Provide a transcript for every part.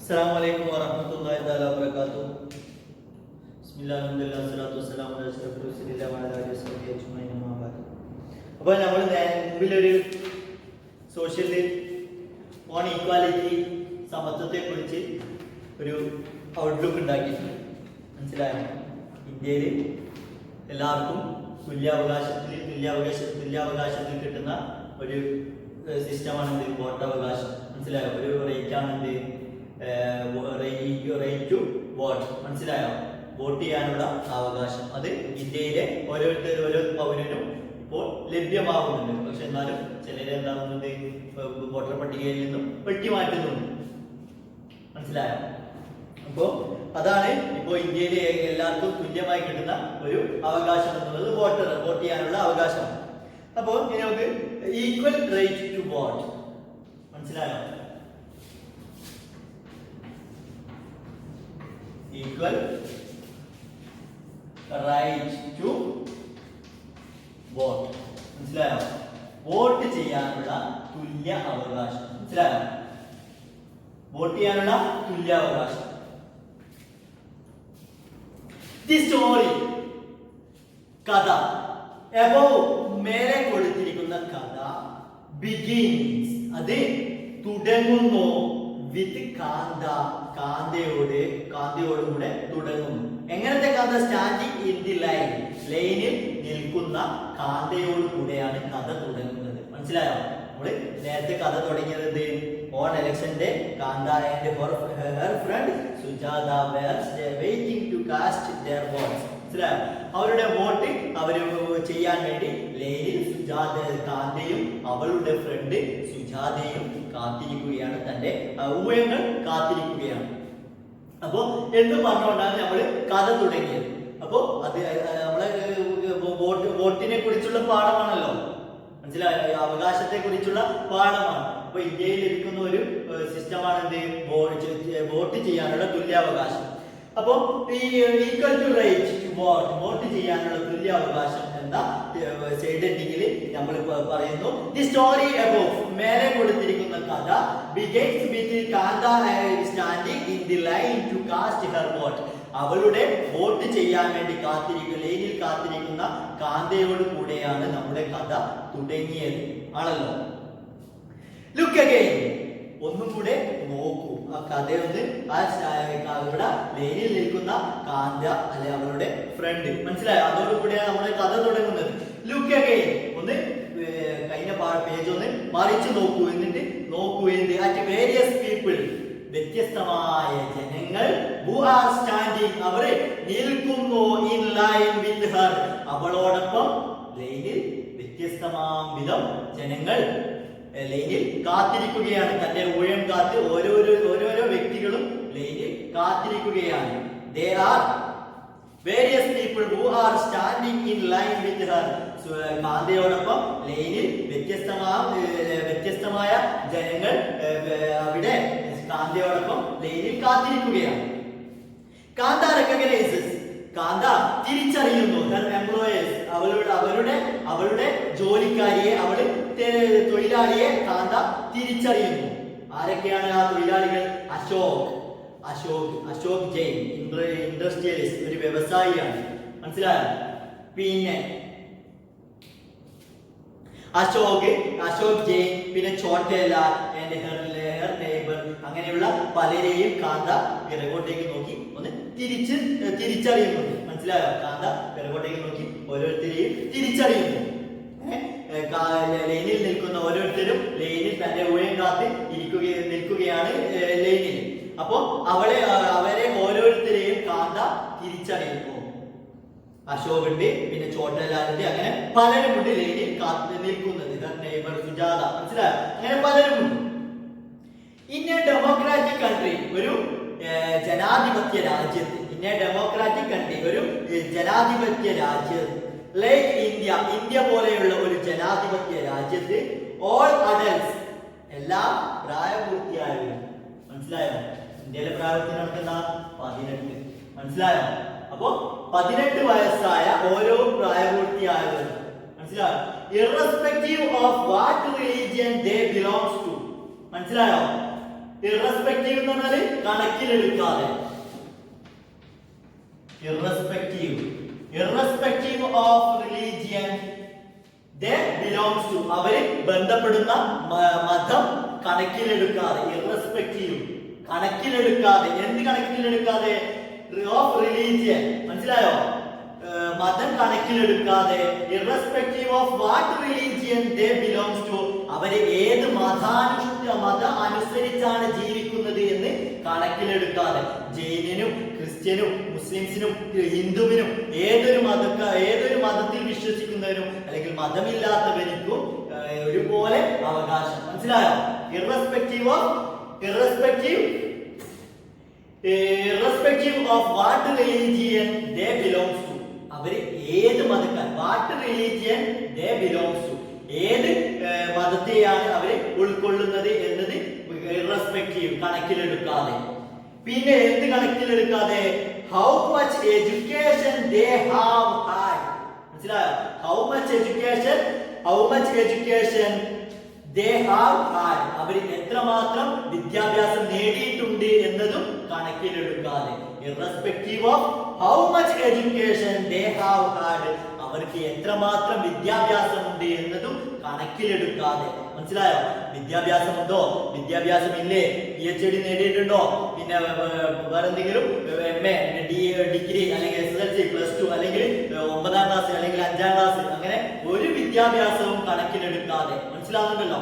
Assalamualaikum warahmatullahi wabarakatuh. Bismillahirrahmanirrahim. Wassalatu wassalamu ala asyrafil mursalin wa ala alihi wasahbihi ajma'in. Amma ba'd. അപ്പോൾ നമ്മൾ മുമ്പിലൊരു social on equality സമത്വത്തെ കുറിച്ച് ഒരു outlook ഉണ്ടാക്കിയിട്ടുണ്ട്. മനസ്സിലായോ? ഇന്ത്യയിൽ എല്ലാവർക്കും തുല്യാവകാശത്തിൽ കിട്ടുന്ന ഒരു സിസ്റ്റമാണ് വോട്ടവകാശം. മനസ്സിലായോ? ഒരു റൈറ്റാണ് റൈറ്റ് ടു വോട്ട്. മനസ്സിലായോ? വോട്ട് ചെയ്യാനുള്ള അവകാശം അത് ഇന്ത്യയിലെ ഓരോ പൗരനും ഇപ്പോൾ ലഭ്യമാകുന്നുണ്ട്. പക്ഷെ എന്നാലും ചിലരെന്താകുന്നുണ്ട്, വോട്ടർ പട്ടികയിൽ നിന്നും വെട്ടിമാറ്റുന്നുണ്ട്. മനസ്സിലായോ? അപ്പോൾ അതാണ് ഇപ്പോൾ ഇന്ത്യയിലെ എല്ലാവർക്കും തുല്യമായി കിട്ടുന്ന ഒരു അവകാശം എന്നുള്ളത് വോട്ട് ചെയ്യാനുള്ള അവകാശം. അപ്പോൾ ഇനി നമുക്ക് ഈക്വൽ റൈറ്റ് ടു വോട്ട്. മനസ്സിലായോ? Equal right to vote. മനസ്സിലായോ? വോട്ട് ചെയ്യാനുള്ള തുല്യ അവകാശം. മനസ്സിലായോ? വോട്ട് ചെയ്യാനുള്ള തുല്യാവകാശം. ദി സ്റ്റോറി, കഥ, എബോവ് മേലെ കൊടുത്തിരിക്കുന്ന കഥ ബിഗിൻസ്, അത് തുടങ്ങുന്നു വിത്ത് കാന്ത, കാന്തയോടുകൂടെ തുടങ്ങുന്നു. എങ്ങനത്തെ കാന്ത? സ്റ്റാൻഡിങ് ഇൻ ദി ലൈൻ, ലൈനിൽ നിൽക്കുന്ന കാന്തയോട് കൂടെയാണ് കഥ തുടങ്ങുന്നത്. മനസ്സിലായോ? നമ്മള് നേരത്തെ കഥ തുടങ്ങിയത് on election day kantha and her front Sujatha were waiting to cast their votes. മനസ്സിലായോ? അവരുടെ വോട്ട് അവര് ചെയ്യാൻ വേണ്ടി ലൈനിൽ കാന്തയും അവളുടെ ഫ്രണ്ട് സുജാതയും കാത്തിരിക്കുകയാണ്, തന്റെ ഊഴങ്ങൾ കാത്തിരിക്കുകയാണ്. അപ്പോ എന്ന് പറഞ്ഞുകൊണ്ടാണ് നമ്മൾ കഥ തുടങ്ങിയത്. അപ്പോ അത് നമ്മളെ വോട്ടിനെ കുറിച്ചുള്ള പാഠമാണല്ലോ. മനസ്സിലായോ? അവകാശത്തെ കുറിച്ചുള്ള പാഠമാണ്. അപ്പൊ ഇന്ത്യയിൽ ലഭിക്കുന്ന ഒരു സിസ്റ്റമാണ് വോട്ട് ചെയ്യാനുള്ള തുല്യാവകാശം. അപ്പൊ ഈ equal to right to vote, vote ചെയ്യാനുള്ള തുല്യാവകാശം എന്ന സൈഡ് ഹെഡിങ്ങിൽ നമ്മൾ പറയുന്നു ദി സ്റ്റോറി അബോവ്, മേലെ കൊടുത്തിരിക്കുന്ന കഥ begins with Kanta standing in the line to cast her vote. അവളുടെ വോട്ട് ചെയ്യാൻ വേണ്ടി ലൈനിൽ കാത്തിരിക്കുന്ന കാന്തയോട് കൂടെയാണ് നമ്മുടെ കഥ തുടങ്ങിയത് ആണല്ലോ. ലുക്ക് അഗൈൻ, ഒന്നും കൂടെ നോക്കൂ ആ കഥയൊന്ന്. ഇവിടെ ലൈനിൽ നിൽക്കുന്ന കാന്ത അല്ലെ അവളുടെ ഫ്രണ്ട്. മനസ്സിലായോ? അതോടുകൂടിയാണ് നമ്മുടെ കഥ തുടങ്ങുന്നത്. ലുക്ക് അഗൈൻ, ഒന്ന് കഴിഞ്ഞ പേജ് ഒന്ന് മറിച്ചു നോക്കൂ. എന്നിട്ട് നോക്കൂ എന്ത് അറ്റ് വേരിയസ് പീപ്പിൾ, വ്യത്യസ്തമായ ജനങ്ങൾ who are standing, അവർ നിൽക്കുന്നു in line with her, അവളോടൊപ്പം ലൈനിൽ വ്യത്യസ്തമാം വിധം ജനങ്ങൾ ലൈനിൽ കാത്തിരിക്കുകയാണ്. തന്റെ ഊഴം കാത്ത് ഓരോരോ വ്യക്തികളും ലൈനിൽ കാത്തിരിക്കുകയാണ്. There are various people who are standing in line with her. കാന്തയോടൊപ്പം ലൈനിൽ വ്യത്യസ്തമായ ജനങ്ങൾ അവിടെ കാന്തയോടൊപ്പം ലൈനിൽ കാത്തിരിക്കുകയാണ്. കാന്ത റെക്കഗ്നൈസസ്, കാന്ത തിരിച്ചറിയുന്നു ഹെർ എംപ്ലോയേഴ്സ്, അവളുടെ ജോലിക്കാരിയെ, തൊഴിലാളിയെ കാന്ത തിരിച്ചറിയുന്നു. ആരൊക്കെയാണ് ആ തൊഴിലാളികൾ? അശോക് ജെയിൻ, ഇൻഡസ്ട്രിയലിസ്റ്റ്, ഒരു വ്യവസായിയാണ്. മനസ്സിലായോ? പിന്നെ അശോക് ജെയിൻ, പിന്നെ ചോട്ടേലാൽ ആൻഡ് ഹെർ നെയ്ബർ, അങ്ങനെയുള്ള പലരെയും കാന്ത പിറകോട്ടേക്ക് നോക്കി ഒന്ന് തിരിച്ചറിയുന്നുണ്ട്. മനസ്സിലായോ? കാന്ത പിറകോട്ടേക്ക് നോക്കി ഓരോരുത്തരെയും തിരിച്ചറിയുന്നു. ലൈനിൽ നിൽക്കുന്ന ഓരോരുത്തരും ലൈനിൽ തന്റെ ഊഴം കാത്ത് നിൽക്കുകയാണ് ലൈനിൽ. അപ്പോ അവരെ ഓരോരുത്തരെയും കാന്ത തിരിച്ചറിയുന്നു. അശോകന്റെ, പിന്നെ ചോട്ടലാലിന്റെ, അങ്ങനെ പലരുമുണ്ട് ലൈനിൽ കാത്ത് നിൽക്കുന്നത്. നെയ്ബർ, സുജാത, മനസ്സിലായോ? അങ്ങനെ പലരുമുണ്ട്. ഇൻ എ ഡെമോക്രാറ്റിക് കൺട്രി, ഒരു ജനാധിപത്യ രാജ്യത്ത്, ഒരു ജനാധിപത്യ രാജ്യത്ത്, ലൈക്ക് ഇന്ത്യ പോലെയുള്ള ഒരു ജനാധിപത്യ രാജ്യത്ത്, ഓൾ അഡൽട്സ്, എല്ലാ പ്രായപൂർത്തിയായവരും. മനസ്സിലായോ? ഇന്ത്യയിലെ പ്രായപൂർത്തിയാണ് 18. മനസ്സിലായോ? അപ്പോ 18 വയസ്സായ ഓരോ പ്രായപൂർത്തിയായവരും. മനസ്സിലായോ? irrespective of what religion they belongs to. മനസ്സിലായോ? ഇറസ്പെക്റ്റീവ് എന്ന് പറഞ്ഞാൽ കണക്കിലെടുക്കാതെ. Irrespective of religion they belongs to, അവര് ബന്ധപ്പെടുന്ന മതം കണക്കിലെടുക്കാതെ. ഇറസ്പെക്റ്റീവ് കണക്കിലെടുക്കാതെ. എന്ത് കണക്കിലെടുക്കാതെ? Of religion. മനസ്സിലായോ? മതം കണക്കിലെടുക്കാതെ. Irrespective of what religion they belongs to, അവര് ഏത് മതം അനുസരിച്ചാണ് ജീവിക്കുന്നത് എന്ന് കണക്കിലെടുക്കാതെ. ജൈനനും ക്രിസ്ത്യനും മുസ്ലിംസിനും ഹിന്ദുവിനും ഏതൊരു മതത്തിൽ വിശ്വസിക്കുന്നവരും അല്ലെങ്കിൽ മതമില്ലാത്തവരിക്കും ഒരുപോലെ അവകാശം. മനസ്സിലായോ? Irrespective of what religion they belongs to, അവര് ഏത് മതക്കാർ. What religion they belongs to, ഏത് മതത്തെയാണ് അവര് ഉൾക്കൊള്ളുന്നത് എന്നത് ഇറസ്പെക്റ്റീവ് കണക്കിലെടുക്കാതെ. പിന്നെ എന്ത് കണക്കിലെടുക്കാതെ? How much education they have had. മനസ്സിലായോ? How much education they have had, അവര് എത്രമാത്രം വിദ്യാഭ്യാസം നേടിയിട്ടുണ്ട് എന്നതും കണക്കിലെടുക്കാതെ. Irrespective of how much education they have had, അവർക്ക് എത്രമാത്രം വിദ്യാഭ്യാസമുണ്ട് എന്നതും കണക്കിലെടുക്കാതെ. മനസ്സിലായോ? വിദ്യാഭ്യാസമുണ്ടോ, വിദ്യാഭ്യാസം ഇല്ലേ, PhD നേടിയിട്ടുണ്ടോ, പിന്നെ വേറെന്തെങ്കിലും MA, ഡിഗ്രി അല്ലെങ്കിൽ SSLC, +2 അല്ലെങ്കിൽ 9ാം ക്ലാസ് അല്ലെങ്കിൽ 5ാം ക്ലാസ്, അങ്ങനെ ഒരു വിദ്യാഭ്യാസവും കണക്കിലെടുക്കാതെ. മനസ്സിലാവുന്നുണ്ടല്ലോ?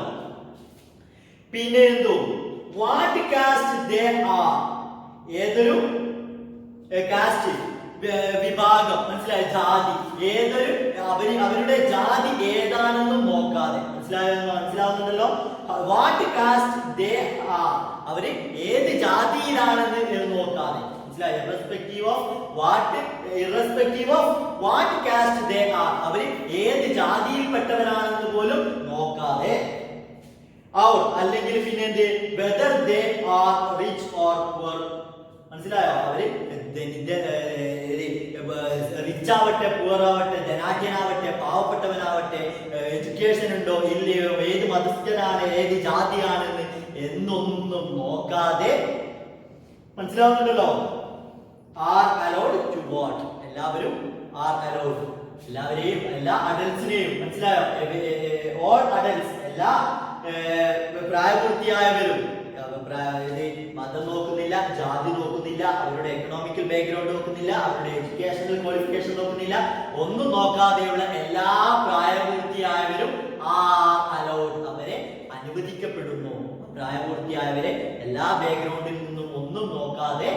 പിന്നെ എന്തോ വാട്ട് കാസ്റ്റ് they are, ഏതൊരു കാസ്റ്റ് വിഭാഗം. മനസ്സിലായോ? ജാതി. ഏതൊരു അവരുടെ ജാതി ഏതാണെന്നും നോക്കാതെ. മനസ്സിലാവുന്നുണ്ടല്ലോ? വാട്ട് കാസ്റ്റ് they are, അവര് ഏത് ജാതിയിലാണെന്ന് നോക്കാതെ. മനസ്സിലായോ? Irrespective of what caste they are, അവര് ഏത് ജാതിയിൽപ്പെട്ടവരാണെന്ന് പോലും നോക്കാതെ. അല്ലെങ്കിൽ പിന്നെ എന്ത്? whether they are rich or poor. മനസ്സിലായോ? അവര് റിച്ച് ആവട്ടെ, പുവർ ആവട്ടെ, ധനാഢ്യനാവട്ടെ, പാവപ്പെട്ടവനാവട്ടെ, എഡ്യൂക്കേഷൻ ഉണ്ടോ ഇല്ലയോ, ഏത് മതസ്ഥനാണ്, ഏത് ജാതിയാണെന്ന് എന്നൊന്നും നോക്കാതെ. മനസ്സിലാവുന്നുണ്ടല്ലോ? ആർ അലൗഡ് ടു വോട്ട്, എല്ലാവരും ആർ അലൗഡ്, എല്ലാവരെയും, എല്ലാ അഡൽസിനെയും. മനസ്സിലായോ? ഓൾ അഡൽസ്, എല്ലാ പ്രായപൂർത്തിയായവരും. മതം നോക്കുന്നില്ല, ജാതി നോക്കുന്നില്ല, അവരുടെ എക്കണോമിക്കൽ ബാക്ക്ഗ്രൗണ്ട് നോക്കുന്നില്ല, അവരുടെ എഡ്യൂക്കേഷണൽ ക്വാളിഫിക്കേഷൻ നോക്കുന്നില്ല, ഒന്നും നോക്കാതെയുള്ള എല്ലാ പ്രായപൂർത്തിയായവരും ആർ അലൗഡ്, അവരെ അനുവദിക്കപ്പെടുന്നു. പ്രായപൂർത്തിയായവരെ എല്ലാ ബാക്ക്ഗ്രൗണ്ടിൽ നിന്നും ഒന്നും നോക്കാതെ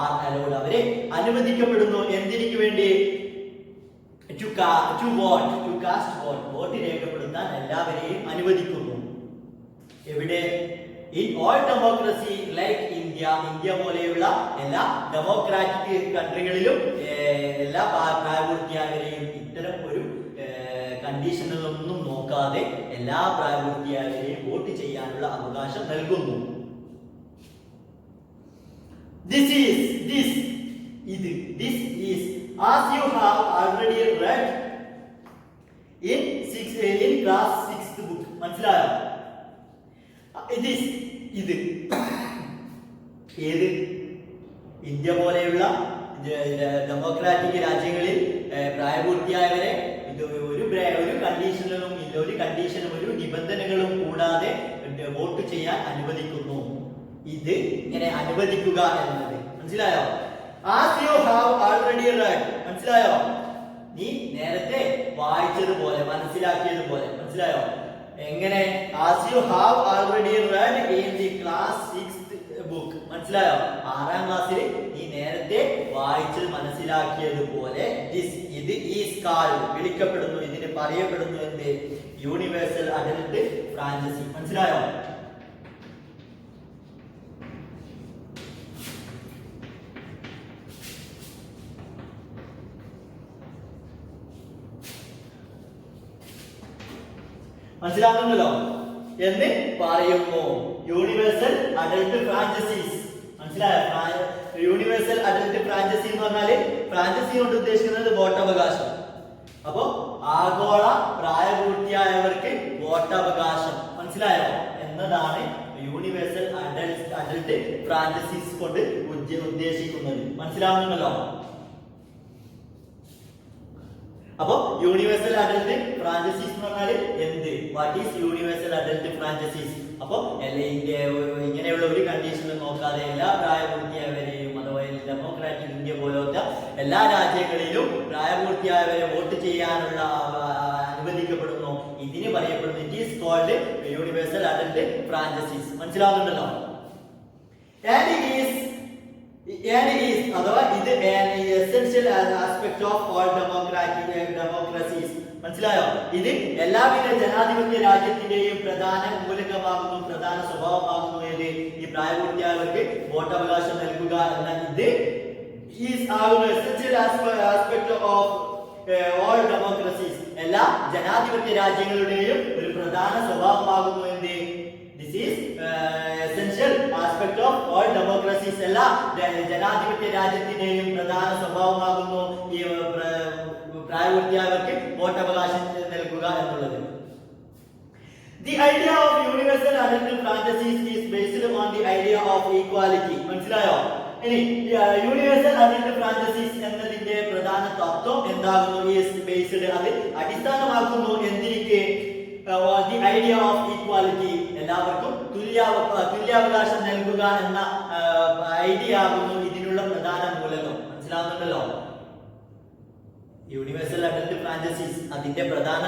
ആർ അലൗഡ്, അവരെ അനുവദിക്കപ്പെടുന്നു. എന്തിനു വേണ്ടി? വോട്ട് രേഖപ്പെടുത്താൻ എല്ലാവരെയും അനുവദിക്കുന്നു. എവിടെ? In all democracy like India, India പോലെയുള്ള എല്ലാ ഡെമോക്രാറ്റിക് കൺട്രികളിലും എല്ലാ പ്രായപൂർത്തിയായവരെയും ഇത്തരം ഒരു കണ്ടീഷനുകളൊന്നും നോക്കാതെ എല്ലാ പ്രായപൂർത്തിയായവരെയും വോട്ട് ചെയ്യാനുള്ള അവകാശം നൽകുന്നു. This is as you have already read in class 6th book. മനസ്സിലായോ? ഇത് ഏത്? ഇന്ത്യ പോലെയുള്ള ഡെമോക്രാറ്റിക് രാജ്യങ്ങളിൽ പ്രായപൂർത്തിയായവരെ ഒരു കണ്ടീഷനും ഇല്ല, ഒരു നിബന്ധനകളും കൂടാതെ വോട്ട് ചെയ്യാൻ അനുവദിക്കുന്നു. ഇത് ഇങ്ങനെ അനുവദിക്കുക എന്നത്. മനസ്സിലായോ? As you have already read. മനസ്സിലായോ? നീ നേരത്തെ വായിച്ചതുപോലെ, മനസ്സിലാക്കിയതുപോലെ. മനസ്സിലായോ? എങ്ങനെ? As you have already read in the class 6th book. മനസ്സിലായോ? 6ാം ക്ലാസ്സിൽ നീ നേരത്തെ വായിച്ചത് മനസ്സിലാക്കിയതുപോലെ ഇത് ഈസ് കാൾഡ്, വിളിക്കപ്പെടുന്നു, ഇതിന് പറയപ്പെടുന്നു എന്ത്? Universal adult franchise. മനസ്സിലായോ? മനസ്സിലാകുന്നുണ്ടല്ലോ എന്ന് പറയുന്നു. Universal adult franchises. മനസ്സിലായോ? യൂണിവേഴ്സൽ അഡൽട്ട് ഫ്രാഞ്ചൈസി എന്ന് പറഞ്ഞാല് ഫ്രാഞ്ചൈസി കൊണ്ട് ഉദ്ദേശിക്കുന്നത് വോട്ടവകാശം. അപ്പോ ആഗോള പ്രായപൂർത്തിയായവർക്ക് വോട്ടവകാശം. മനസ്സിലായോ? എന്നതാണ് യൂണിവേഴ്സൽ അഡൽട്ട് ഫ്രാഞ്ചൈസീസ് കൊണ്ട് ഉദ്ദേശിക്കുന്നത്. മനസ്സിലാവുന്നുണ്ടല്ലോ? അപ്പൊ യൂണിവേഴ്സൽ അഡൽട്ട് ഫ്രാഞ്ചൈസീസ് എന്ന് പറഞ്ഞാൽ എന്ത്? What is universal adult franchisees? അപ്പൊ ഇങ്ങനെയുള്ള ഒരു കണ്ടീഷനും നോക്കാതെ എല്ലാ പ്രായപൂർത്തിയായവരെയും, അഥവാ ഡെമോക്രാറ്റിക് ഇന്ത്യ പോലത്തെ എല്ലാ രാജ്യങ്ങളിലും പ്രായപൂർത്തിയായവരെ വോട്ട് ചെയ്യാനുള്ള അനുവദിക്കപ്പെടുന്നു. ഇതിന് പറയപ്പെടുന്നു it is called universal adult franchises. മനസ്സിലാവുന്നുണ്ടല്ലോ? അഥവാ ഇത് essential aspect of all democracies. മനസ്സിലായോ? ഇത് എല്ലാവിധ ജനാധിപത്യ രാജ്യത്തിന്റെയും പ്രധാന മൂലകമാകുന്നു, പ്രധാന സ്വഭാവമാകുന്നു. ഏത്? ഈ പ്രായപൂർത്തിയായവർക്ക് വോട്ടവകാശം നൽകുക എന്ന ഇത് ആകുന്നു essential aspect of all democracies. എല്ലാ ജനാധിപത്യ രാജ്യങ്ങളുടെയും ഒരു പ്രധാന സ്വഭാവമാകുന്നു. എന്ത്? This is essential aspect of all democracies. എല്ലാ ജനാധിപത്യ രാജ്യത്തിന്റെയും പ്രധാന സ്വഭാവമാകുന്നു ഈ പ്രായപൂർത്തിയായവർക്ക് വോട്ടവകാശം നൽകുക എന്നുള്ളത്. The idea of universal adult franchises is based on the idea of equality. മനസ്സിലായോ? ഇനി യൂണിവേഴ്സൽ അഡൽട്ട് ഫ്രാഞ്ചൈസീസ് എന്നതിന്റെ പ്രധാന തത്വം എന്താകുന്നു? ഈസ് ബേസ്ഡ്, അത് അടിസ്ഥാനമാക്കുന്നു എന്തിലേക്ക്? the idea of equality. എല്ലാവർക്കും തുല്യാവകാശം നൽകുക എന്ന ഐഡിയ ആകുന്നു ഇതിനുള്ള പ്രധാന മൂലകം. മനസ്സിലാവുന്നുണ്ടല്ലോ? യൂണിവേഴ്സൽ അഡൽട്ട് ഫ്രാഞ്ചൈസീസ് അതിന്റെ പ്രധാന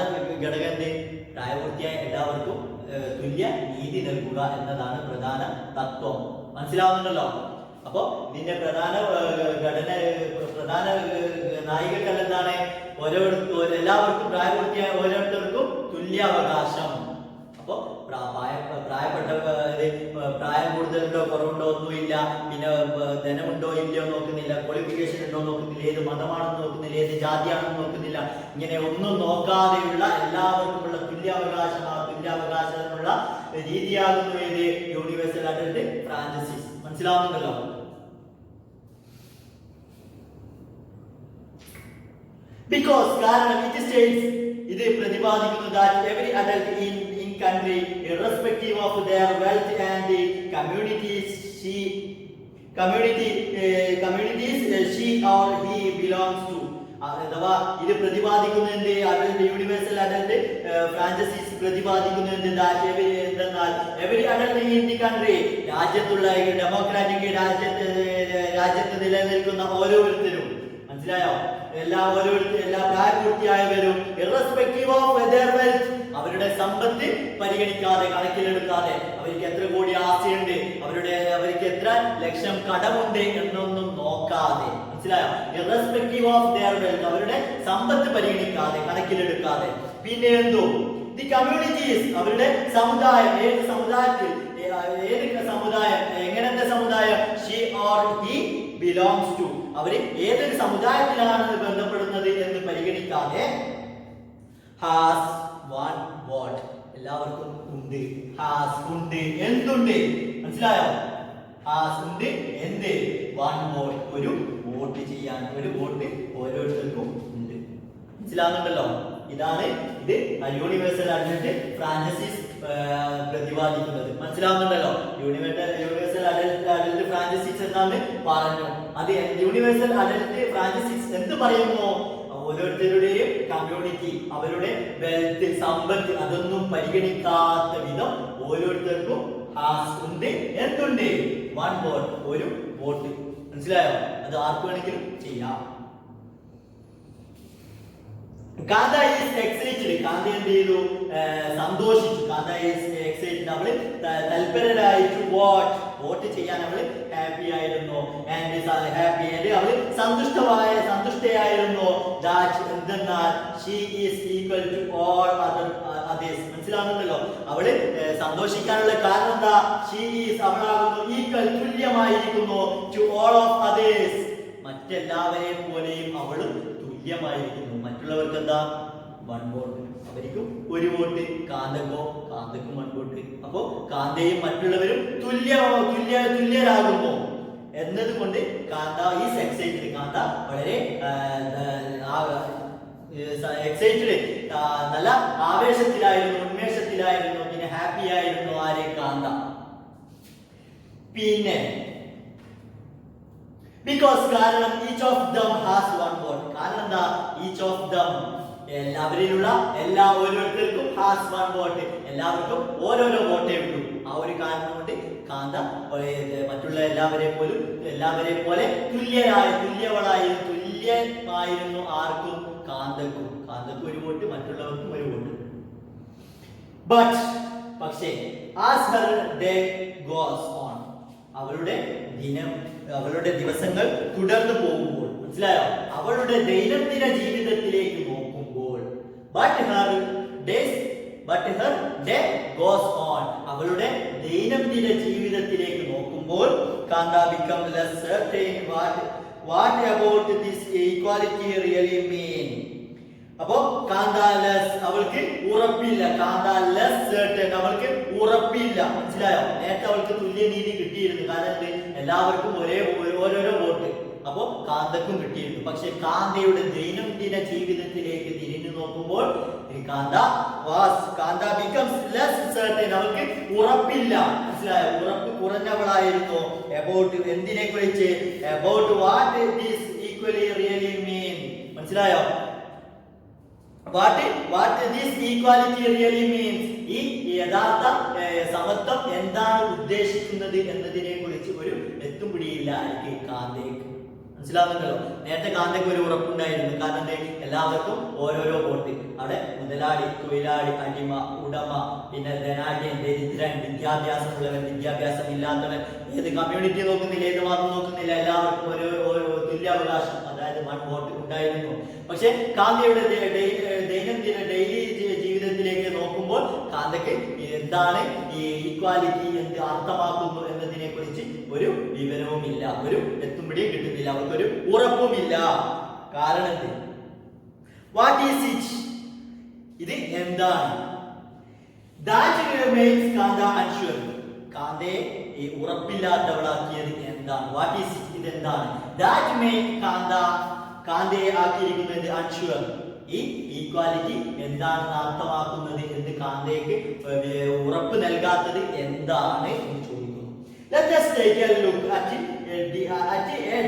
ഘടകം എന്ത്? പ്രായപൂർത്തിയായ എല്ലാവർക്കും തുല്യ നീതി നൽകുക എന്നതാണ് പ്രധാന തത്വം. മനസ്സിലാവുന്നുണ്ടല്ലോ? അപ്പൊ ഇതിന്റെ പ്രധാന നായികക്കൽ എന്താണ്? എല്ലാവർക്കും പ്രായപൂർത്തിയായ ഓരോരുത്തർക്കും തുല്യാവകാശം. അപ്പൊ പ്രായം കൂടുതലുണ്ടോ കുറവുണ്ടോ ഒന്നുമില്ല, പിന്നെ ധനമുണ്ടോ ഇല്ലയോ നോക്കുന്നില്ല, ക്വാളിഫിക്കേഷൻ ഉണ്ടോ നോക്കുന്നില്ല, ഏത് മതമാണെന്ന് നോക്കുന്നില്ല, ഏത് ജാതിയാണെന്ന് നോക്കുന്നില്ല. ഇങ്ങനെ ഒന്നും നോക്കാതെയുള്ള എല്ലാവർക്കുമുള്ള തുല്യാവകാശമുള്ള രീതിയാകുന്നു ഏത്? Universal adult franchises. മനസ്സിലാവുന്നുണ്ടല്ലോ? Because കാരണം it states, ഇത് പ്രതിപാദിക്കുന്നു that every adult in country, irrespective of their wealth and the communities she or he belongs to. അഥവാ ഇത് പ്രതിപാദിക്കുന്നുണ്ട് യൂണിവേഴ്സൽ അഡൽട്ട് ഫ്രാഞ്ചൈസീസ് പ്രതിപാദിക്കുന്നുണ്ട് എന്തെന്നാൽ every adult in the country, രാജ്യത്തുള്ള democratic രാജ്യത്ത് നിലനിൽക്കുന്ന ഓരോരുത്തരും. മനസ്സിലായോ? എല്ലാ പ്രായപൂർത്തിയായവരും ഇറസ്പെക്റ്റീവ് ഓഫ് their wealth, അവരുടെ സമ്പത്ത് പരിഗണിക്കാതെ, കണക്കിലെടുക്കാതെ, അവർക്ക് എത്ര കോടി ആസ്തിയുണ്ട്, അവർക്ക് എത്ര ലക്ഷം കടമുണ്ട് എന്നൊന്നും നോക്കാതെ. മനസ്സിലായോ? ഇറസ്പെക്റ്റീവ് ഓഫ് their wealth, അവരുടെ സമ്പത്ത് പരിഗണിക്കാതെ, കണക്കിലെടുക്കാതെ. പിന്നെ എന്തോ ദി കമ്മ്യൂണിറ്റീസ്, അവരുടെ സമുദായം, ഏത് സമുദായത്തിൽ, എങ്ങനത്തെ സമുദായം? She or he belongs to, അവര് ഏതൊരു സമുദായത്തിലാണ് ബന്ധപ്പെടുന്നത് എന്ന് പരിഗണിക്കാതെ ഹാസ് വൺ വോട്ട്, എല്ലാവർക്കും ഉണ്ട്. ഹാസ് ഉണ്ട്, എന്തുണ്ട്? മനസ്സിലായോ? ഹാസ് ഉണ്ട്, എന്ത്? വൺ വോട്ട്, ഒരു വോട്ട് ചെയ്യാൻ, ഒരു വോട്ട് ഓരോരുത്തർക്കും ഉണ്ട്. മനസ്സിലാവുന്നുണ്ടല്ലോ? ഇതാണ് ഇത് യൂണിവേഴ്സൽ അഡൽട്ട് ഫ്രാഞ്ചൈസീസ് പ്രതിപാദിക്കുന്നത്. മനസ്സിലാവുന്നുണ്ടല്ലോ? യൂണിവേഴ്സൽ അഡൽട്ട് ഫ്രാഞ്ചൈസീസ് എന്നാണ് പറഞ്ഞു. അത് യൂണിവേഴ്സൽ അഡൽട്ട് ഫ്രാഞ്ചൈസീസ് എന്ത് പറയുന്നു? ഓരോരുത്തരുടെയും കമ്മ്യൂണിറ്റി, അവരുടെ വെൽത്ത്, സമ്പത്ത് അതൊന്നും പരിഗണിക്കാത്ത വിധം ഓരോരുത്തർക്കും ഹാസ് ഉണ്ട്, എന്തുണ്ട്? വൺ വോട്ട്, ഒരു വോട്ട്. മനസ്സിലായോ? അത് ആർക്ക് വേണമെങ്കിലും ചെയ്യാം. കാന്ത ഈസ് എക്സൈറ്റഡ്, കാന്ത എന്ത് ചെയ്തു? സന്തോഷിച്ചു. കാന്ത ഈസ് എക്സൈറ്റഡ്, അവള് തൽപരരായിട്ട് വോട്ട് ചെയ്യാൻ അവള് ഹാപ്പി ആയിരുന്നു. അവള് സന്തുഷ്ടയായിരുന്നു. എന്തെന്നാൽ she is equal to all others. മനസ്സിലാവുന്നുണ്ടല്ലോ? അവള് സന്തോഷിക്കാനുള്ള കാരണം എന്താ? ഷീ ഈസ്, അവളാകുന്നു, ഈക്വൽ, തുല്യമായിരിക്കുന്നു, ടു ഓൾ ഓഫ് അതേഴ്സ്, മറ്റെല്ലാവരെയും പോലെയും അവളും തുല്യമായിരിക്കുന്നു. മറ്റുള്ളവർക്ക് എന്താ? വൺ വോട്ട്, അവർക്കും ഒരു വോട്ട്. കാന്തക്കും one vote. അപ്പോ കാന്തയും മറ്റുള്ളവരും തുല്യരാകുന്നു എന്നതുകൊണ്ട് കാന്ത ഈസ് എക്സൈറ്റഡ്. കാന്ത വളരെ എക്സൈറ്റഡ്, നല്ല ആവേശത്തിലായിരുന്നു, ഉന്മേഷത്തിലായിരുന്നു, പിന്നെ ഹാപ്പി ആയിരുന്നു. ആരെ? കാന്ത. പിന്നെ ബിക്കോസ് കാരണം each of them has one vote. കാരണം എന്താ? ഈച്ച് ഓഫ് ദം എല്ലാവരിലുള്ള ഓരോരുത്തർക്കും ഹാസ് വൺ വോട്ട്, എല്ലാവർക്കും ഓരോരോ വോട്ടേ ഉള്ളൂ. ആ ഒരു കാരണം കൊണ്ട് കാന്ത മറ്റുള്ള എല്ലാവരെ പോലെ തുല്യമായിരുന്നു ആർക്കും? കാന്തക്കും ഒരു വോട്ട്, മറ്റുള്ളവർക്കും ഒരു വോട്ട്. ബട്ട് പക്ഷേ as Har day goes on, അവളുടെ ദിവസങ്ങൾ തുടർന്നു പോകുമ്പോൾ, മനസ്സിലായോ? അവളുടെ ദൈനംദിന ജീവിതത്തിലേക്ക് നോക്കുമ്പോൾ, but her day goes on, അവളുടെ ദൈനംദിന ജീവിതത്തിലേക്ക് നോക്കുമ്പോൾ കാന്ത become less certain what about this equality really mean. അപ്പോ അവൾക്ക് ഉറപ്പില്ല. അവൾക്ക് ഉറപ്പില്ല, മനസ്സിലായോ? നേരത്തെ അവൾക്ക് തുല്യനീതി കിട്ടിയിരുന്നു. കാരണം എല്ലാവർക്കും ഓരോരോ വോട്ട്. അപ്പോ കാന്തക്കും കിട്ടിയിരുന്നു. പക്ഷെ കാന്തയുടെ ദൈനംദിന ജീവിതത്തിലേക്ക് തിരിഞ്ഞു നോക്കുമ്പോൾ കാന്ത becomes less certain, അവൾക്ക് ഉറപ്പില്ല, മനസ്സിലായോ? ഉറപ്പ് കുറഞ്ഞവളായിരുന്നു. എന്തിനെ കുറിച്ച്? about what this equality really mean, മനസ്സിലായോ? What this equality really means, ഈ യഥാർത്ഥ സമത്വം എന്താണ് ഉദ്ദേശിക്കുന്നത് എന്നതിനെ കുറിച്ച് ഒരു എത്തും പിടിയില്ല കാന്തയ്ക്ക്. മനസ്സിലാവുന്നുണ്ടല്ലോ? നേരത്തെ കാന്തയ്ക്ക് ഒരു ഉറപ്പുണ്ടായിരുന്നു. കാരണം എല്ലാവർക്കും ഓരോരോ വോട്ട്. അവിടെ മുതലാളി, തൊഴിലാളി, അടിമ, ഉടമ, പിന്നെ ധനാഢ്യൻ, ദരിദ്രൻ, വിദ്യാഭ്യാസമുള്ളവൻ, വിദ്യാഭ്യാസം ഇല്ലാത്തവൻ, ഏത് കമ്മ്യൂണിറ്റി നോക്കുന്നില്ല, ഏത് മതം നോക്കുന്നില്ല, എല്ലാവർക്കും ഓരോ തുല്യാവകാശം, അതായത് വൺ വോട്ട് ഉണ്ടായിരുന്നു. പക്ഷെ കാന്തയുടെ ഡെയിലി ജീവിതത്തിലേക്ക് നോക്കുമ്പോൾ കാന്തയ്ക്ക് എന്താണ് ഈ ഈക്വാലിറ്റി എന്ത് അർത്ഥമാക്കുന്നു എന്നതിനെ കുറിച്ച് ഒരു വിവരവുമില്ല, ഒരു എത്തുംപിടിയും കിട്ടുന്നില്ല, അവർക്കൊരു ഉറപ്പുമില്ല. കാരണത്തിൽ വാട്ട് ഈസ് ഇറ്റ്, ഇത് എന്താണ്? ദാറ്റ് മേക്സ് കാന്ത അൺഷുവർ, കാന്തയെ ഈ ഉറപ്പില്ലാത്തവളാക്കിയത് എന്താണ്? വാട്ട് ഈസ് ഇറ്റ്, ഇത് എന്താണ്? ദാറ്റ് മേക്ക് കാന്തയെ ആക്കിയിരിക്കുന്നത് അൺഷുവർ, ഈ ഈക്വാലിറ്റി എന്താണെന്ന് അർത്ഥമാക്കുന്നത് എന്ന് കാന്തയ്ക്ക് ഉറപ്പ് നൽകാത്തത് എന്താണ് എന്ന് ചോദിക്കുന്നു. Let us take a look at a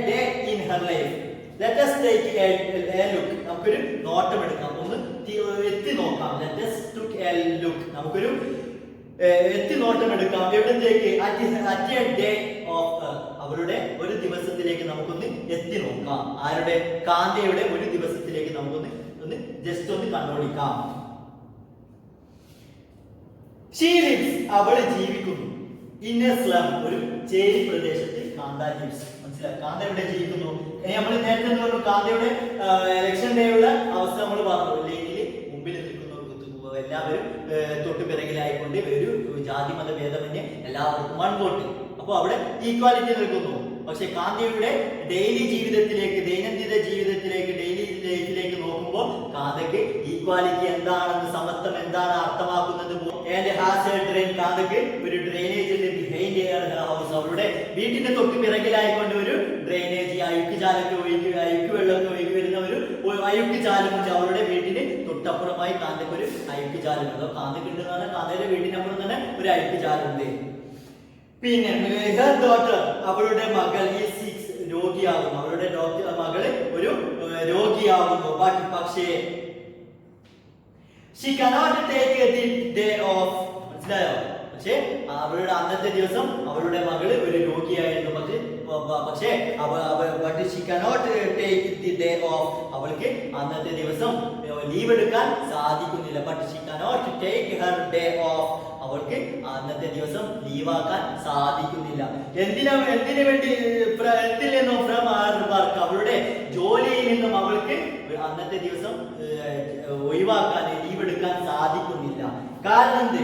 day in her life. Let us take a look. നമുക്കൊരു നോട്ടം എടുക്കാം, ഒന്ന് എത്തി നോക്കാം. Let us take a look. നമുക്കൊരു എത്തി നോട്ടം എടുക്കാം. എവിടത്തേക്ക്? at a day of her. അവരുടെ ഒരു ദിവസത്തിലേക്ക് നമുക്കൊന്ന് എത്തി നോക്കാം. ആരുടെ? കാന്തയുടെ ഒരു ദിവസത്തിലേക്ക് നമുക്കൊന്ന് ജസ്റ്റ് ഒന്ന് കണ്ണോടിക്കാം. She lives, അവൾ ജീവിക്കുന്നു. In a slum, ഒരു ചേരി പ്രദേശത്ത് കാന്ത lives. മനസ്സിലായി? കാന്ത എവിടെ ജീവിക്കുന്നു? നമ്മൾ നേരത്തെ പറഞ്ഞു കാന്തയുടെ ഇലക്ഷൻ ഡേ ഉള്ള അവസ്ഥ നമ്മൾ പറഞ്ഞു. ലൈനിൽ മുമ്പിൽ നിൽക്കുന്നു, എല്ലാവരും തൊട്ടു പിറകിലായിക്കൊണ്ട് ഒരു ജാതി മത ഭേദമന്യേ എല്ലാവർക്കും വൺ വോട്ട്. അപ്പൊ അവിടെ ഈക്വാലിറ്റി നിൽക്കുന്നു. പക്ഷെ കാന്തയുടെ ഡെയിലി ജീവിതത്തിലേക്ക്, ദൈനംദിന ജീവിതത്തിലേക്ക്, ഡെയിലി ലൈഫിലേക്ക് നോക്കുമ്പോൾ കാന്തയ്ക്ക് ഈക്വാലിറ്റി എന്താണെന്ന്, സമത്വം എന്താണ് അർത്ഥമാക്കുന്നത്. കാന്തയ്ക്ക് ഒരു ഡ്രെയിനേജ് ഉണ്ട് ബിഹൈൻഡ് ഹൗസ്. അവരുടെ വീട്ടിന്റെ തൊട്ട് പിറകിലായിക്കൊണ്ട് ഒരു ഡ്രെയിനേജ്, അഴുക്ക് ചാലൊക്കെ അഴുക്ക് വെള്ളമൊക്കെ ഒഴുകി വരുന്ന ഒരു അഴുക്ക് ചാലുണ്ട്. അവരുടെ വീട്ടിന് തൊട്ടപ്പുറമായി കാന്തയ്ക്ക് ഒരു അഴുക്ക് ചാലുണ്ട്. കാന്തയ്ക്ക് ഉണ്ട് പറഞ്ഞാൽ കാന്തയുടെ വീട്ടിനപ്പുറം തന്നെ ഒരു അഴുക്ക് ചാലുണ്ട്. പിന്നെ her daughter, അവളുടെ മകൾ രോഗിയാകുന്നു. അവളുടെ മകള് ഒരു രോഗിയാകുന്നു. പക്ഷേ she cannot take the day off. മനസ്സിലായോ? പക്ഷേ അവളുടെ അന്നത്തെ ദിവസം അവളുടെ മകള് ഒരു രോഗിയായിരുന്നു. പക്ഷേ she cannot take the day off. അവൾക്ക് അന്നത്തെ ദിവസം ലീവ് എടുക്കാൻ സാധിക്കുന്നില്ല. but she cannot take her day off. അവൾക്ക് അന്നത്തെ ദിവസം ലീവാക്കാൻ സാധിക്കുന്നില്ല. എന്തിനു വേണ്ടി? എന്തിൽ നിന്നും ഫ്രം വർക്ക്, അവളുടെ ജോലിയിൽ നിന്നും അവൾക്ക് അന്നത്തെ ദിവസം ഒഴിവാക്കാൻ, ലീവ് എടുക്കാൻ സാധിക്കുന്നില്ല. കാരണം എന്ത്?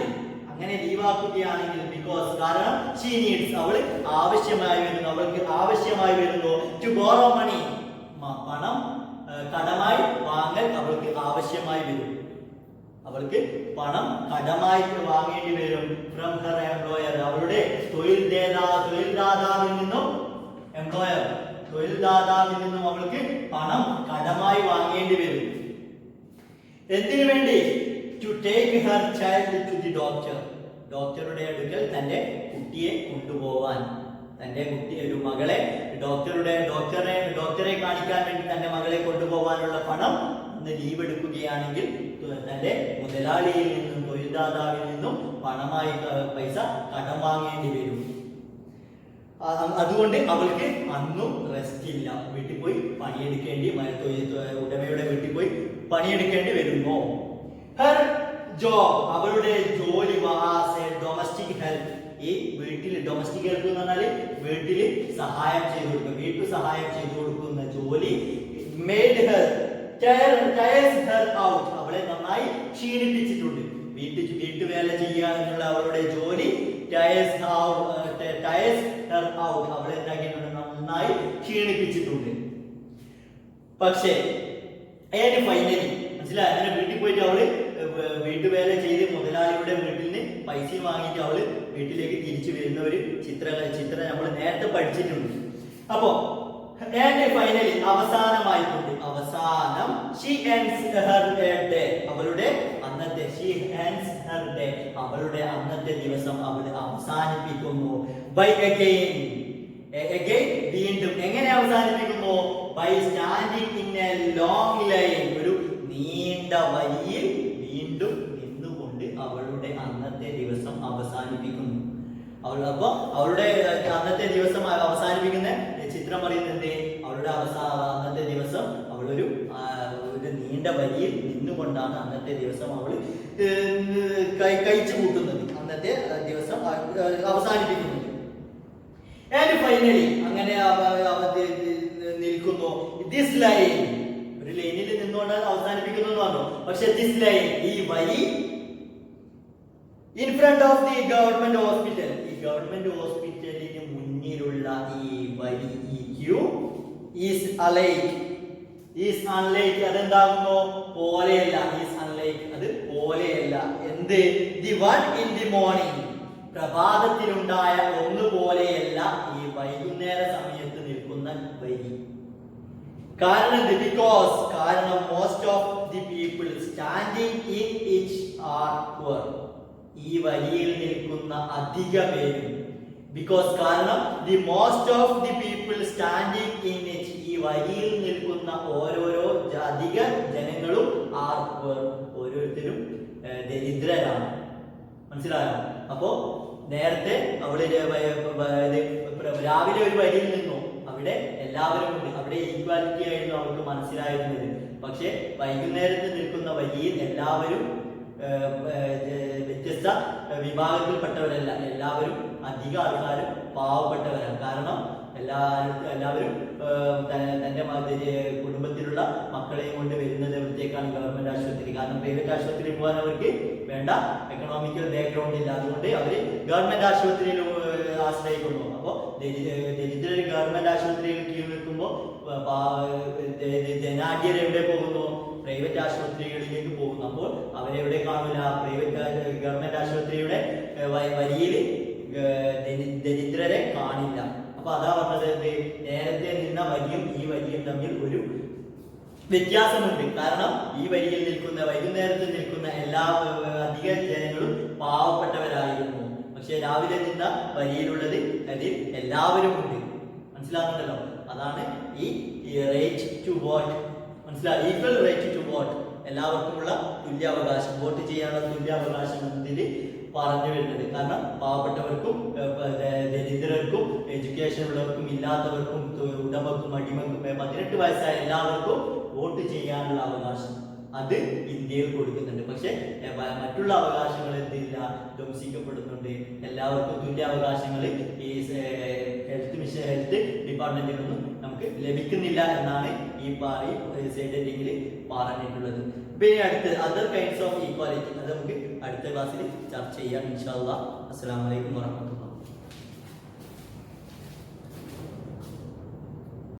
അങ്ങനെ ലീവാക്കുകയാണെങ്കിൽ കാരണം she needs, അവൾ അവൾക്ക് ആവശ്യമായി വരുന്നു to borrow money, പണം കടമായി വാങ്ങൽ അവൾക്ക് ആവശ്യമായി വരും. അവൾക്ക് പണം കടമായി വാങ്ങേണ്ടി വരും ഫ്രം ഹർ എംപ്ലോയർ, അവളുടെ തൊഴിൽദാതാവിൽ നിന്നും അവൾക്ക് പണം കടമായി വാങ്ങേണ്ടി വരും. എന്തിനു വേണ്ടി? To take her child to the doctor, ഡോക്ടറുടെ അടുക്കൽ തന്റെ കുട്ടിയെ കൊണ്ടുപോവാൻ, തന്റെ കുട്ടി ഒരു മകളെ ഡോക്ടറെ കാണിക്കാൻ വേണ്ടി തന്റെ മകളെ കൊണ്ടുപോകാനുള്ള പണം ഒന്ന് ലീവ് എടുക്കുകയാണെങ്കിൽ തന്റെ മുതലാളിയിൽ നിന്നും തൊഴിൽദാതാവിൽ നിന്നും പണമായി പൈസ കടം വാങ്ങേണ്ടി വരും. അതുകൊണ്ട് അവൾക്ക് അന്നും റെസ്റ്റ് ഇല്ല, വീട്ടിൽ പോയി പണിയെടുക്കേണ്ടി ഉടമയുടെ വീട്ടിൽ പോയി പണിയെടുക്കേണ്ടി വരുന്നു. ഹെർ ജോബ്, അവളുടെ ജോലി വാസ് എ ഡൊമസ്റ്റിക് ഹെൽപ്പ്. ഈ വീട്ടിൽ ഡൊമസ്റ്റിക് ഹെൽപ്പ് എന്ന് പറഞ്ഞാല് വീട്ടിൽ സഹായം ചെയ്തു കൊടുക്കുക, വീട്ടു സഹായം ചെയ്തു കൊടുക്കുന്ന ജോലി made her tires her out, അവളെ നന്നായി ക്ഷീണിപ്പിച്ചിട്ടുണ്ട്. വീട്ടുവേല ചെയ്യുക എന്നുള്ള അവളുടെ ജോലി tires her out, അവളെ എന്താക്കിയിട്ടുണ്ട്, നന്നായി ക്ഷീണിപ്പിച്ചിട്ടുണ്ട്. പക്ഷേ ഫൈനലി മനസ്സിലായി, അങ്ങനെ വീട്ടിൽ പോയിട്ട് അവള് വീട്ടുവേല ചെയ്ത് മുതലാളിയുടെ വീട്ടിൽ നിന്ന് പൈസ വാങ്ങിയിട്ട് അവള് വീട്ടിലേക്ക് തിരിച്ചു വരുന്ന ഒരു ചിത്രം നമ്മൾ നേരത്തെ പഠിച്ചിട്ടുണ്ട്. അപ്പോ ഫൈനലി അവസാനമായിട്ടുണ്ട്, അവസാനം she ends her day, അവളുടെ അന്നത്തെ she ends her day, അവളുടെ അന്നത്തെ ദിവസം അവൾ അവസാനിപ്പിക്കുന്നു. by again വീണ്ടും എങ്ങനെ അവസാനിപ്പിക്കുന്നു? by standing in a long line, ഒരു നീണ്ട വരിയിൽ വീണ്ടും നിന്നുകൊണ്ട് അവളുടെ അന്നത്തെ ദിവസം അവസാനിപ്പിക്കുന്നു. അപ്പൊ അവളുടെ അന്നത്തെ ദിവസം അവസാനിപ്പിക്കുന്ന ചിത്രം പറയുന്നത് അവളുടെ അന്നത്തെ ദിവസം അവളൊരു നീണ്ട വരിയിൽ നിന്നുകൊണ്ടാണ് അന്നത്തെ ദിവസം അവൾ കഴിച്ചു കൂട്ടുന്നത്, അന്നത്തെ ദിവസം അവസാനിപ്പിക്കുന്നത്. ആൻഡ് ഫൈനലി അങ്ങനെ നിൽക്കുന്നു. ദിസ് ലൈൻ, ഒരു ലൈനിൽ നിന്നുകൊണ്ടാണ് അവസാനിപ്പിക്കുന്നത് എന്ന് പറഞ്ഞു. പക്ഷെ ദിസ് ലൈൻ, ഈ വരി in front of the government hospital, ഈ ഗവൺമെന്റ് ഹോസ്പിറ്റലിന് മുന്നിലുള്ള ഈ വരി, ഈ ക്യൂ ഈസ് അൺലൈക്ക്, അതെന്താകുന്നു? പോലെയല്ല. ഈസ് അൺലൈക്ക്, അത് പോലെയല്ല. എന്ത്? The one in the morning, പ്രഭാതത്തിലുണ്ടായ ഒന്നുപോലെയല്ല ഈ വൈകുന്നേര സമയത്ത് നിൽക്കുന്ന വരി. കാരണം കാരണം most of the people standing in it are poor, ഈ വരിയിൽ നിൽക്കുന്ന അധിക പേരും, ബിക്കോസ് കാരണം the most of the people standing in it, ഈ വരിയിൽ നിൽക്കുന്ന ഓരോരോ അധിക ജനങ്ങളും ആർ പുവർ, ഓരോരുത്തരും ദരിദ്രരാണ്. മനസ്സിലായോ? അപ്പോ നേരത്തെ അവിടെ രാവിലെ ഒരു വരിയിൽ നിന്നു, അവിടെ എല്ലാവരും ഉണ്ട്, അവിടെ ഈക്വാലിറ്റി ആയിരുന്നു അവർക്ക് മനസ്സിലായിരുന്നത്. പക്ഷെ വൈകുന്നേരത്ത് നിൽക്കുന്ന വരിയിൽ എല്ലാവരും വ്യത്യസ്ത വിഭാഗത്തിൽപ്പെട്ടവരല്ല, എല്ലാവരും അധിക ആൾക്കാരും പാവപ്പെട്ടവരാണ്. കാരണം എല്ലാവരും തന്റെ കുടുംബത്തിലുള്ള മക്കളെയും കൊണ്ട് വരുന്നത് എവിടത്തേക്കാണ്? ഗവൺമെന്റ് ആശുപത്രി. കാരണം പ്രൈവറ്റ് ആശുപത്രി പോകാൻ അവർക്ക് വേണ്ട എക്കണോമിക്കൽ ബാക്ക്ഗ്രൗണ്ട് ഇല്ല, അതുകൊണ്ട് അവര് ഗവൺമെന്റ് ആശുപത്രിയിൽ ആശ്രയിക്കുന്നു. അപ്പോൾ ദരിദ്രർ ഗവൺമെന്റ് ആശുപത്രിയിൽ ക്യൂ നിൽക്കുമ്പോൾ ധനാഢ്യർ എവിടെ പോകുന്നു? പ്രൈവറ്റ് ആശുപത്രികളിലേക്ക് പോകുന്നു. അപ്പോൾ അവരെവിടെ കാണില്ല? ഗവൺമെന്റ് ആശുപത്രിയുടെ വരിയിൽ ദരിദ്രരെ കാണില്ല. അപ്പൊ അതാ പറഞ്ഞത്, നേരത്തെ നിന്ന വരിയും ഈ വരിയും തമ്മിൽ ഒരു വ്യത്യാസമുണ്ട്. കാരണം ഈ വരിയിൽ നിൽക്കുന്ന, വൈകുന്നേരത്തിൽ നിൽക്കുന്ന എല്ലാ അധിക ജനങ്ങളും പാവപ്പെട്ടവരായിരുന്നു. പക്ഷെ രാവിലെ നിന്ന വരിയിലുള്ളത് അതിൽ എല്ലാവരും ഉണ്ട്. മനസ്സിലാകുന്നുണ്ടല്ലോ? അതാണ് ഈ റൈറ്റ് ടു വോട്ട്. മനസ്സിലായി? ഈക്വൽ റൈറ്റ് ടു വോട്ട്, എല്ലാവർക്കുമുള്ള തുല്യാവകാശം, വോട്ട് ചെയ്യാനുള്ള തുല്യാവകാശം എന്നതിൽ പറഞ്ഞു വരുന്നത്. കാരണം പാവപ്പെട്ടവർക്കും ദരിദ്രർക്കും എഡ്യൂക്കേഷൻ ഉള്ളവർക്കും ഇല്ലാത്തവർക്കും ഉടമക്കും അടിമക്കും 18 വയസ്സായ എല്ലാവർക്കും വോട്ട് ചെയ്യാനുള്ള അവകാശം അത് ഇന്ത്യയിൽ കൊടുക്കുന്നുണ്ട്. പക്ഷെ മറ്റുള്ള അവകാശങ്ങൾ എന്തില്ല, ധ്വംസിക്കപ്പെടുന്നുണ്ട്. എല്ലാവർക്കും തുല്യാവകാശങ്ങൾ ഈ ഹെൽത്ത് ഡിപ്പാർട്ട്മെന്റിലൊന്നും നമുക്ക് ലഭിക്കുന്നില്ല എന്നാണ് ഈ സൈഡ് ഹെഡിങ്ങിൽ പറഞ്ഞിട്ടുള്ളത്. പിന്നെ അടുത്ത് അതർ കൈൻഡ്സ് ഓഫ് ഈക്വാലിറ്റി, അത് നമുക്ക് അടുത്ത ക്ലാസ്സിൽ ചർച്ച ചെയ്യാം ഇൻഷാ അല്ലാഹ്. അസ്സലാമു അലൈക്കും വറഹ്മത്തുള്ളാഹി.